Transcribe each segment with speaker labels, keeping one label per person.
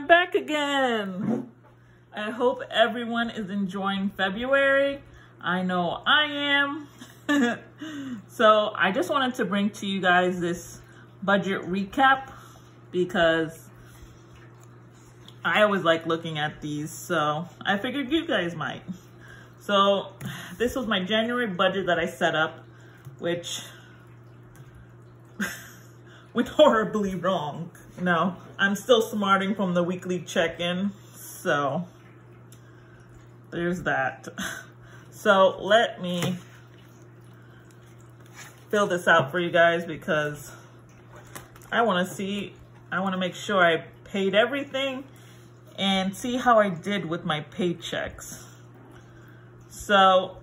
Speaker 1: back again. I hope everyone is enjoying February. I know I am. So I just wanted to bring to you guys this budget recap because I always like looking at these, so I figured you guys might. So this was my January budget that I set up, which went horribly wrong. No, I'm still smarting from the weekly check-in, so there's that. So let me fill this out for you guys because I want to make sure I paid everything and see how I did with my paychecks. So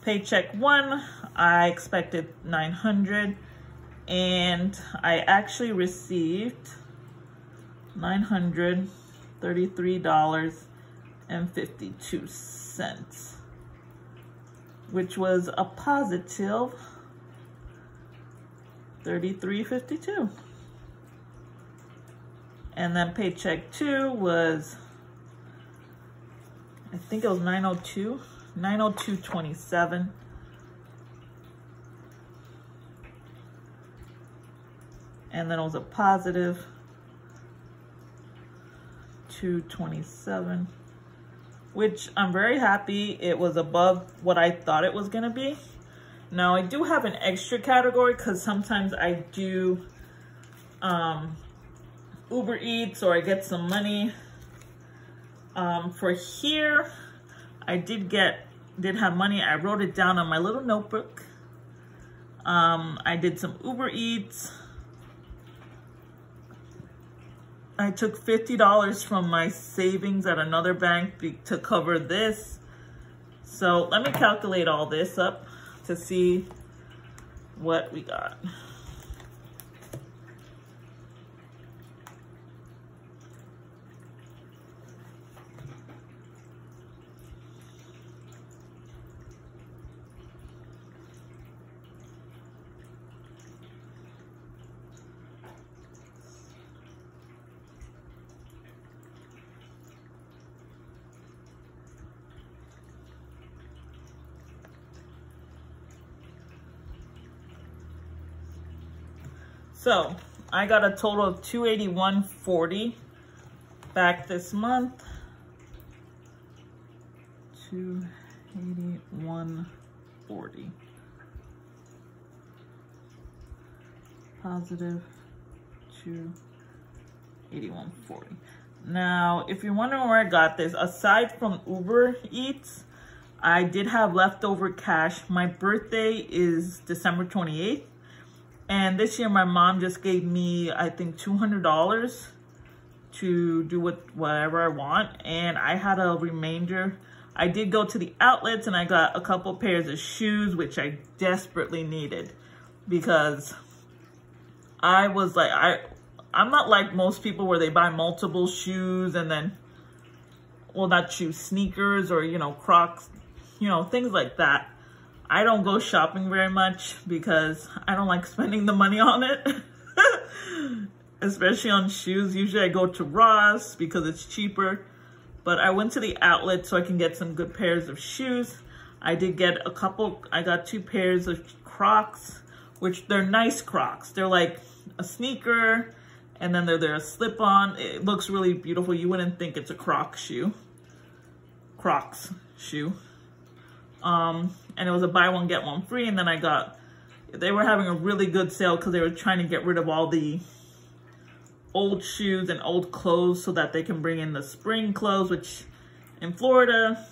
Speaker 1: paycheck 1, I expected $900 and I actually received $933.52, which was a positive $33.52. And then paycheck 2 was, I think it was $902.27. And then it was a positive $227, which I'm very happy. It was above what I thought it was gonna be. Now I do have an extra category because sometimes I do Uber Eats or I get some money. For here, I did have money. I wrote it down on my little notebook. I did some Uber Eats. I took $50 from my savings at another bank to cover this. So let me calculate all this up to see what we got. So I got a total of $281.40 back this month. $281.40. Positive $281.40. Now, if you're wondering where I got this, aside from Uber Eats, I did have leftover cash. My birthday is December 28th. And this year, my mom just gave me, I think, $200 to do whatever I want. And I had a remainder. I did go to the outlets and I got a couple pairs of shoes, which I desperately needed. Because I was like, I'm not like most people where they buy multiple shoes and then, well, not shoes, sneakers or, Crocs, things like that. I don't go shopping very much because I don't like spending the money on it, especially on shoes. Usually I go to Ross because it's cheaper, but I went to the outlet so I can get some good pairs of shoes. I did get I got 2 pairs of Crocs, which they're nice Crocs. They're like a sneaker and then they're a slip-on. It looks really beautiful. You wouldn't think it's a Crocs shoe. And it was a buy one, get one free. And then they were having a really good sale because they were trying to get rid of all the old shoes and old clothes so that they can bring in the spring clothes, which in Florida,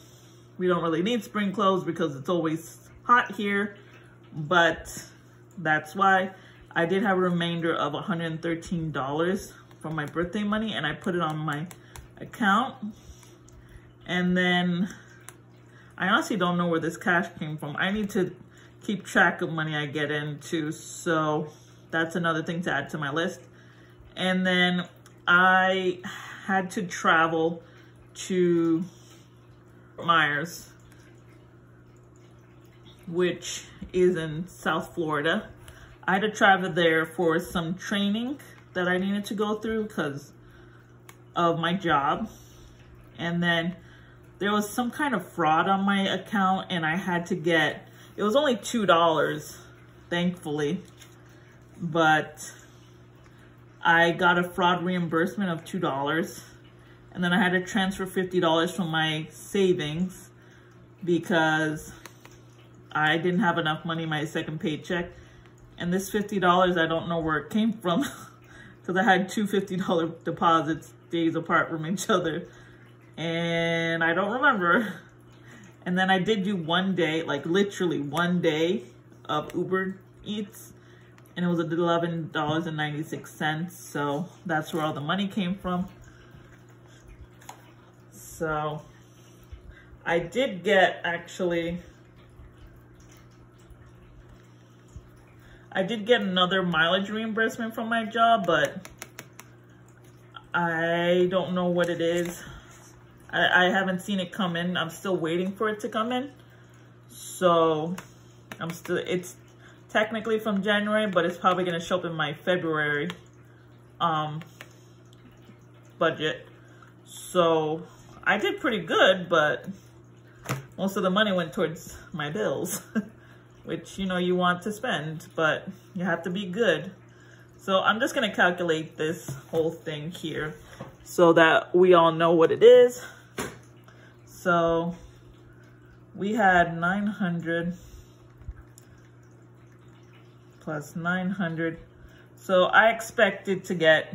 Speaker 1: we don't really need spring clothes because it's always hot here. But that's why I did have a remainder of $113 from my birthday money and I put it on my account. And then I honestly don't know where this cash came from. I need to keep track of money I get into, so that's another thing to add to my list. And then I had to travel to Myers, which is in South Florida. I had to travel there for some training that I needed to go through because of my job. And then there was some kind of fraud on my account, and I had to get, it was only $2, thankfully, but I got a fraud reimbursement of $2. And then I had to transfer $50 from my savings because I didn't have enough money in my second paycheck. And this $50, I don't know where it came from because I had two $50 deposits days apart from each other. And I don't remember. And then I did do one day, like literally one day of Uber Eats. And it was $11.96. So that's where all the money came from. So I did get another mileage reimbursement from my job, but I don't know what it is. I haven't seen it come in. I'm still waiting for it to come in. So it's technically from January, but it's probably gonna show up in my February budget. So I did pretty good, but most of the money went towards my bills, which, you know, you want to spend, but you have to be good. So I'm just gonna calculate this whole thing here so that we all know what it is. So we had 900 plus 900. So I expected to get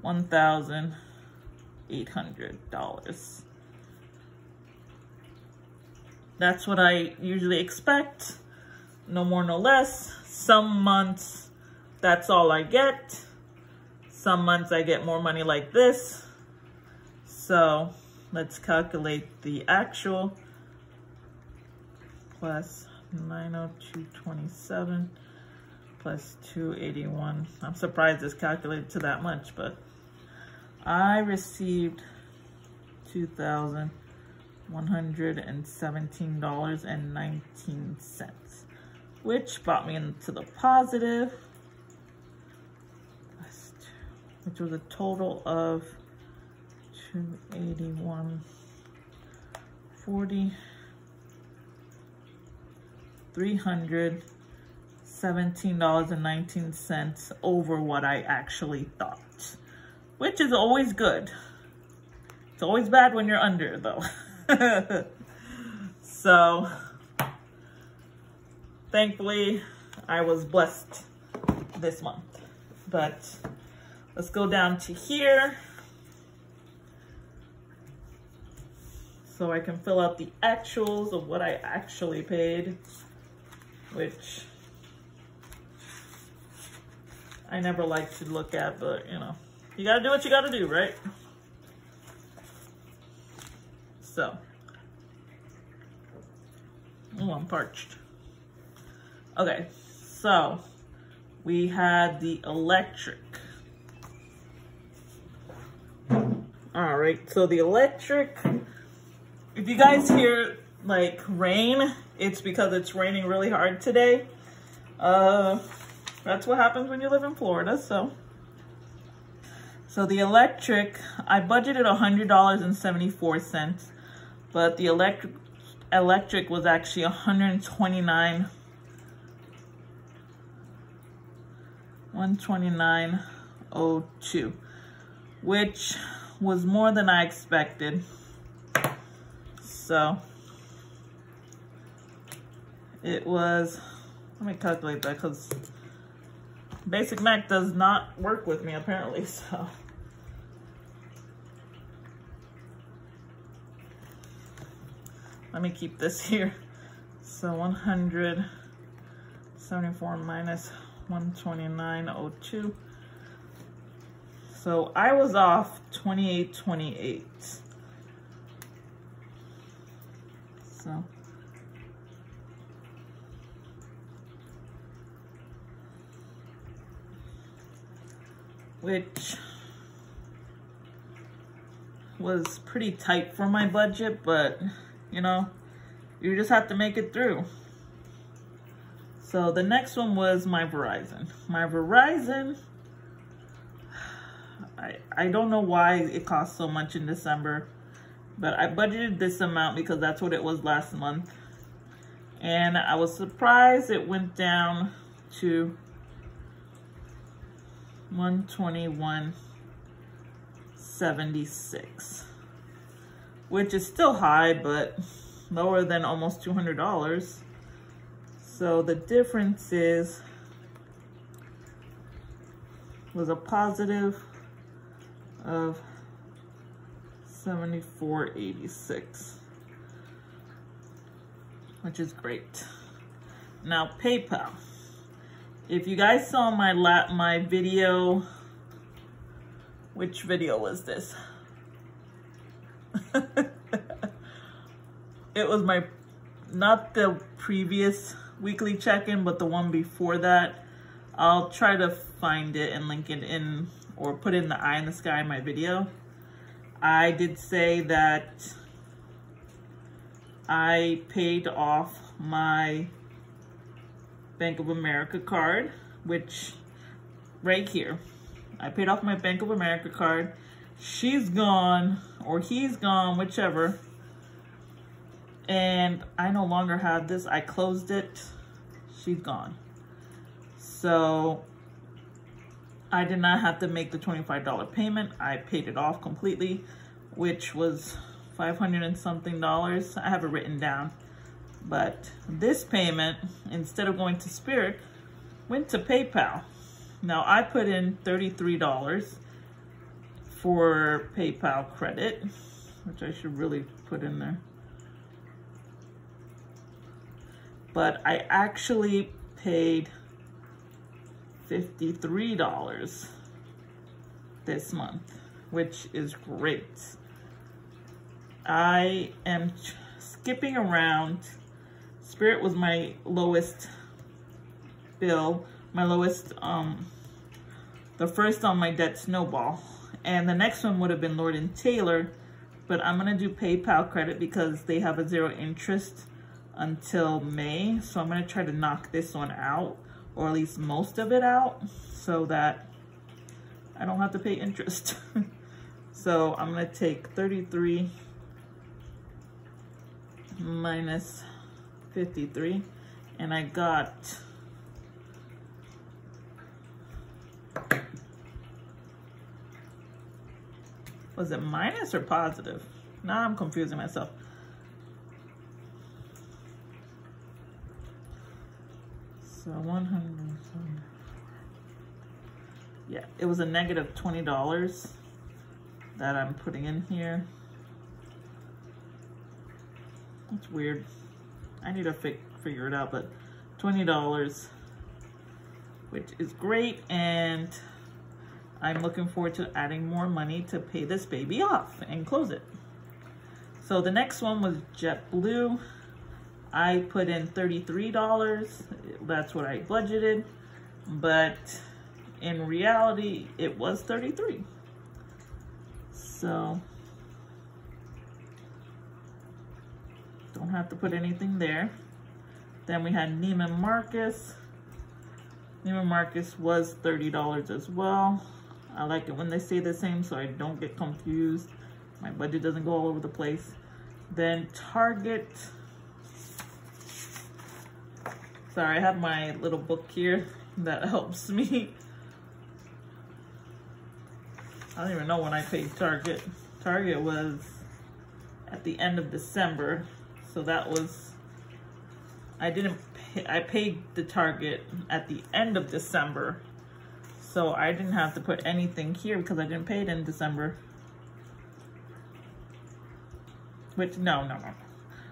Speaker 1: $1,800. That's what I usually expect. No more, no less. Some months, that's all I get. Some months I get more money like this. So let's calculate the actual. Plus 902.27 plus 281. I'm surprised it's calculated to that much, but I received $2,117.19, which brought me into the positive, which was a total of $281.40, $317.19 over what I actually thought, which is always good. It's always bad when you're under, though. So, thankfully, I was blessed this month. But let's go down to here so I can fill out the actuals of what I actually paid, which I never like to look at, but you know, you gotta do what you gotta do, right? So, oh, I'm parched. Okay, so we had the electric. All right, so the electric, if you guys hear like rain, it's because it's raining really hard today. That's what happens when you live in Florida, so the electric, I budgeted $100.74, but the electric was actually $129.02, which was more than I expected. So it was, let me calculate that because Basic Mac does not work with me apparently, so. Let me keep this here. So 174 minus 129.02. So I was off 28.28. So which was pretty tight for my budget, but you know, you just have to make it through. So the next one was my Verizon. My Verizon I don't know why it costs so much in December, but I budgeted this amount because that's what it was last month. And I was surprised it went down to $121.76, which is still high, but lower than almost $200. So the difference was a positive of $74.86, which is great. Now PayPal. If you guys saw my video, which video was this? It was not the previous weekly check-in, but the one before that. I'll try to find it and link it in, or put in the eye in the sky in my video. I did say that I paid off my Bank of America card, which right here, I paid off my Bank of America card. She's gone, or he's gone, whichever. And I no longer have this. I closed it. She's gone. So I did not have to make the $25 payment. I paid it off completely, which was $500 and something. I have it written down. But this payment, instead of going to Spirit, went to PayPal. Now I put in $33 for PayPal credit, which I should really put in there. But I actually paid $53 this month, which is great. I am skipping around. Spirit was my lowest bill, my lowest, the first on my debt snowball. And the next one would have been Lord & Taylor, but I'm gonna do PayPal credit because they have a 0 interest until May. So I'm gonna try to knock this one out, or at least most of it out, so that I don't have to pay interest. So I'm gonna take 33 minus 53, and I got was it minus or positive? Now I'm confusing myself. So 100, yeah, it was a negative $20 that I'm putting in here. That's weird. I need to figure it out, but $20, which is great, and I'm looking forward to adding more money to pay this baby off and close it. So the next one was JetBlue. I put in $33. That's what I budgeted, but in reality, it was $33. So don't have to put anything there. Then we had Neiman Marcus. Neiman Marcus was $30 as well. I like it when they say the same so I don't get confused. My budget doesn't go all over the place. Then Target. Sorry, I have my little book here that helps me. I don't even know when I paid Target. Target was at the end of December. So that was, I paid the Target at the end of December. So I didn't have to put anything here because I didn't pay it in December. Which, no.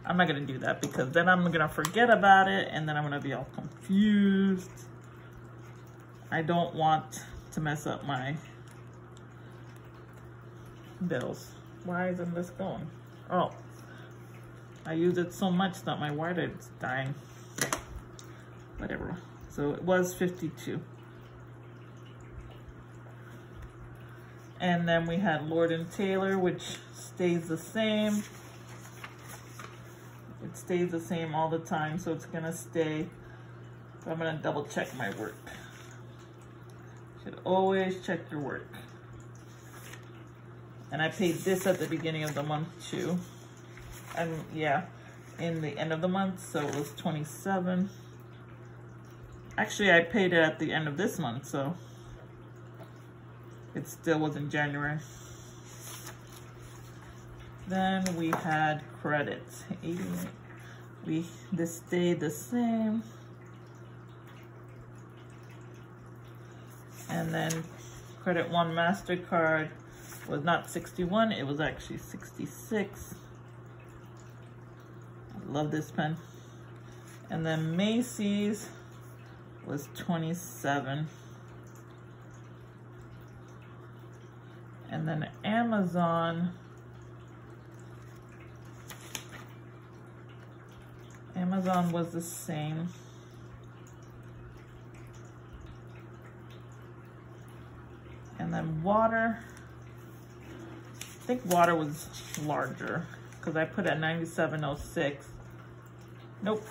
Speaker 1: I'm not gonna do that because then I'm gonna forget about it and then I'm gonna be all confused. I don't want to mess up my bills. Why isn't this going? Oh. I use it so much that my water is dying. Whatever. So it was 52. And then we had Lord & Taylor, which stays the same. It stays the same all the time, so it's gonna stay. But I'm gonna double check my work. Should always check your work. And I paid this at the beginning of the month too. And yeah, in the end of the month, so it was 27. Actually, I paid it at the end of this month, so it still was in January. Then we had credits, 88. This stayed the same. And then credit one MasterCard was not 61, it was actually 66. I love this pen. And then Macy's was 27. And then Amazon was the same. And then water, I think water was larger because I put at 97.06. Nope,